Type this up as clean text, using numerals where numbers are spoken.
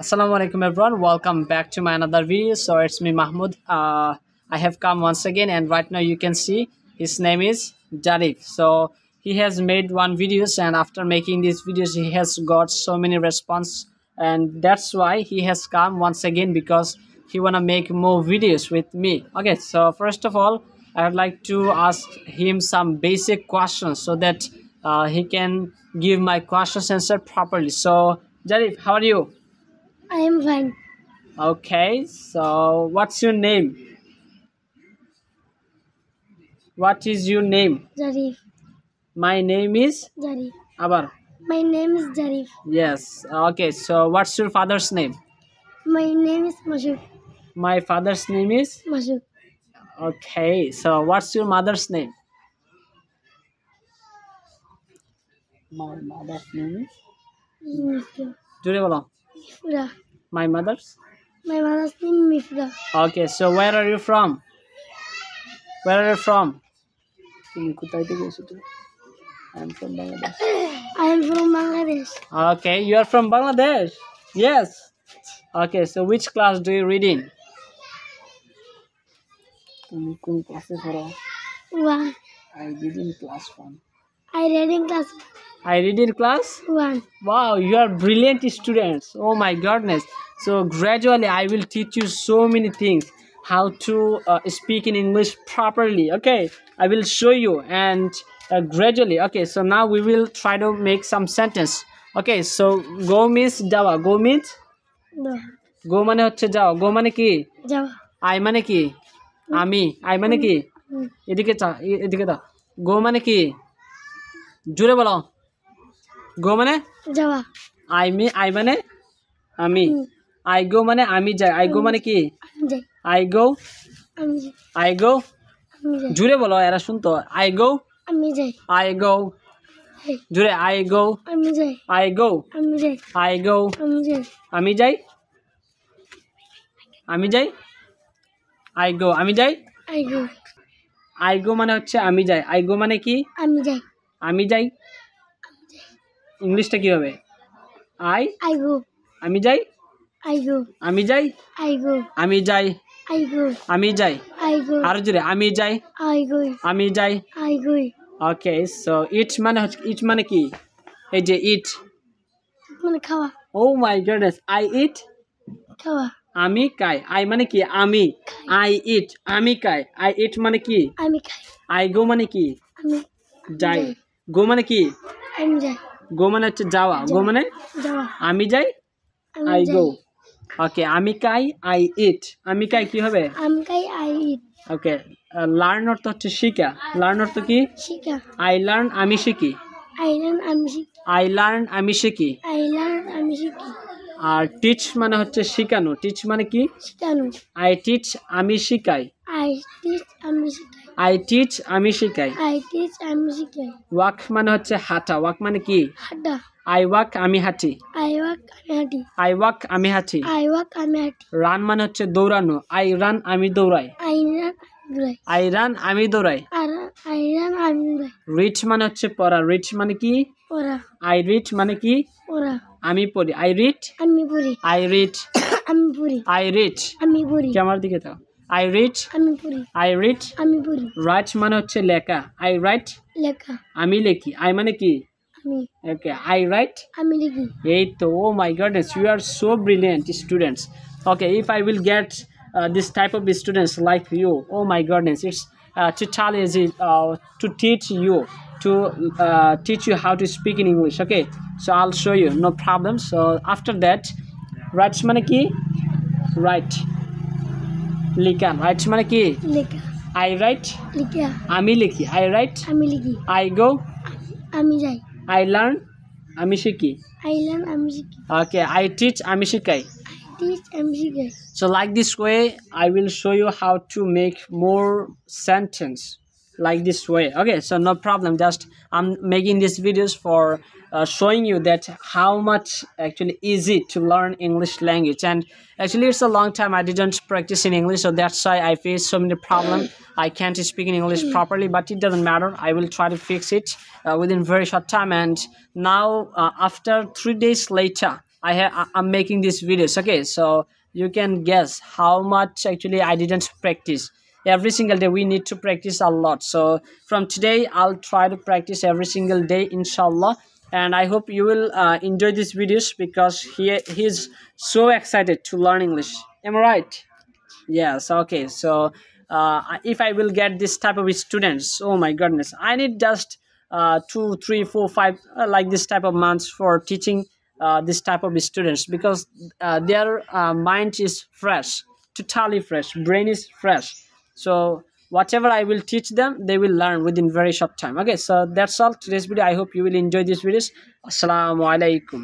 Assalamualaikum everyone, welcome back to my another video. So it's me Mahmoud. I have come once again, and right now you can see his name is Jarif. So he has made one videos, and after making these videos he has got so many response, and that's why he has come once again because he wanna make more videos with me. Okay, so first of all I would like to ask him some basic questions so that he can give my questions answer properly. So Jarif, how are you? I am fine. Okay, so what's your name? What is your name? Zarif. My name is Zarif. Abar. My name is Zarif. Yes. Okay, so what's your father's name? My name is Mashuk. My father's name is. Mashuk. Okay, so what's your mother's name? My mother's name is. Mifra. জোরে বলো. Mifra. My mother's. My mother's name Mifra. Okay, so where are you from? Where are you from? তুমি কোথায় থেকে এসেছো? I am from Bangladesh. I am from Bangladesh. Okay, you are from Bangladesh. Yes. Okay, so which class do you read in? তুমি কোন ক্লাসে পড়ো? 1. I read in class 1. I read in class I read in class? 1. Wow, you are brilliant students. Oh my goodness. So gradually I will teach you so many things how to speak in English properly. Okay, I will show you and gradually. Okay, so now we will try to make some sentence. Okay, so go means যাওয়া. Go means No. go মানে হচ্ছে যাও. Go মানে কি? Java. I মানে কি? আমি. I মানে কি? এদিকে এদিকে দাও. Go মানে কি? জোরে বলো. Go মানে Java. I মানে আমি. I go মানে আমি যাই. I go মানে কি? আমি যাই. I go. আমি যাই. I go. আমি যাই. জোরে বলো, এরা শুনতো. I go. আমি যাই. I go. Hey. জোরে I go. আমি যাই. I go. আমি যাই. I go. আমি যাই. আমি যাই. আমি যাই. I go. আমি যাই. I go. I go মানে হচ্ছে আমি যাই. I go মানে কি? আমি যাই. আমি যাই. ইংলিশটা কি হবে? I go. আমি যাই. I go. আমি যাই. I go. আমি যাই. I go. আমি যাই. I go. আরো জোরে আমি যাই. I go. আমি যাই. I go. Okay, so it মানে হচ্ছে ইট মানে কি? এই যে ইট. মানে খাওয়া. ও মাই গডনেস, আই ইট. খাওয়া. আমি খাই. আই মানে কি? আমি. I eat. আমি খাই. আই ইট মানে কি? আমি খাই. আই গো মানে কি? আমি যাই. গো মানে কি? আমি যাই. গো মানে হচ্ছে যাওয়া. গো মানে যাওয়া. আমি যাই. আমি আই যাই. গো. ওকে, আমি খাই. I eat. আমি খাই কি হবে? আমি খাই. I eat. ওকে, লার্ন অর্থ হচ্ছে শিখা. লার্ন অর্থ কি? শিখা. আই লার্ন আমি শিখি. I learn আমি শিখি. আই লার্ন আমি শিখি. I learn আমি শিখি. আর টিচ মানে হচ্ছে শেখানো. টিচ মানে কি? শিখানো. আই টিচ আমি শিখাই. I teach আমি শিখাই. আই টিচ আমি শিখাই. I teach আমি শিখাই. ওয়াক মানে হচ্ছে হাঁটা. ওয়াক মানে কি? হাঁটা. আই ওয়াক আমি হাঁটি. I walk আমি হাঁটি. আই ওয়াক আমি হাঁটি. I walk আমি হাঁটি. রান মানে হচ্ছে দৌড়ানো. আই রান আমি দৌড়াই. I run আমি দৌড়াই. আই রান আমি দৌড়াই. আর I run আমি দৌড়াই. রিড মানে হচ্ছে পড়া. রিড মানে কি? পড়া. আই রিড মানে কি? পড়া. আমি পড়ি. I read. আমি পড়ি. I read. আমি পড়ি. I read. আমি পড়ি. কি আমার দিকে তাও? I read. আমি পড়ি. I read. আমি পড়ি. রাইট মানে হচ্ছে লেখা. I right. লেখা. আমি লিখি. আই মানে কি? আমি. ওকে, আই রাইট. আমি লিখি. এই তো, oh my goodness, you are so brilliant students. Okay, if I will get this type of students like you, oh my goodness, it's totally easy to teach you, to teach you how to speak in English. Okay, so I'll show you, no problem. So after that, write মানে কি? Write. লিখা. Write মানে কি? লেখা. I write. লিখা. আমি লিখি. I write. আমি লিখি. I go. আমি যাই. I learn. আমি শিখি. I learn আমি শিখি. Okay, I teach. আমি শিখাই. I teach আমি শিখাই. So like this way, I will show you how to make more sentence like this way. Okay, so no problem. Just I'm making these videos for showing you that how much actually easy to learn English language. And actually, it's a long time I didn't practice in English, so that's why I face so many problems. I can't speak in English properly, but it doesn't matter. I will try to fix it within very short time. And now, after 3 days later, I'm making these videos. Okay, so you can guess how much actually I didn't practice. Every single day we need to practice a lot. So from today I'll try to practice every single day, inshallah. And I hope you will enjoy these videos, because he's so excited to learn English. Am I right? Yes. Okay, so if I will get this type of students, oh my goodness, I need just 2 3 4 5 like this type of months for teaching this type of students, because their mind is fresh, totally fresh, brain is fresh. So whatever I will teach them, they will learn within very short time. Okay, so that's all today's video. I hope you will enjoy these videos. Assalamu alaikum.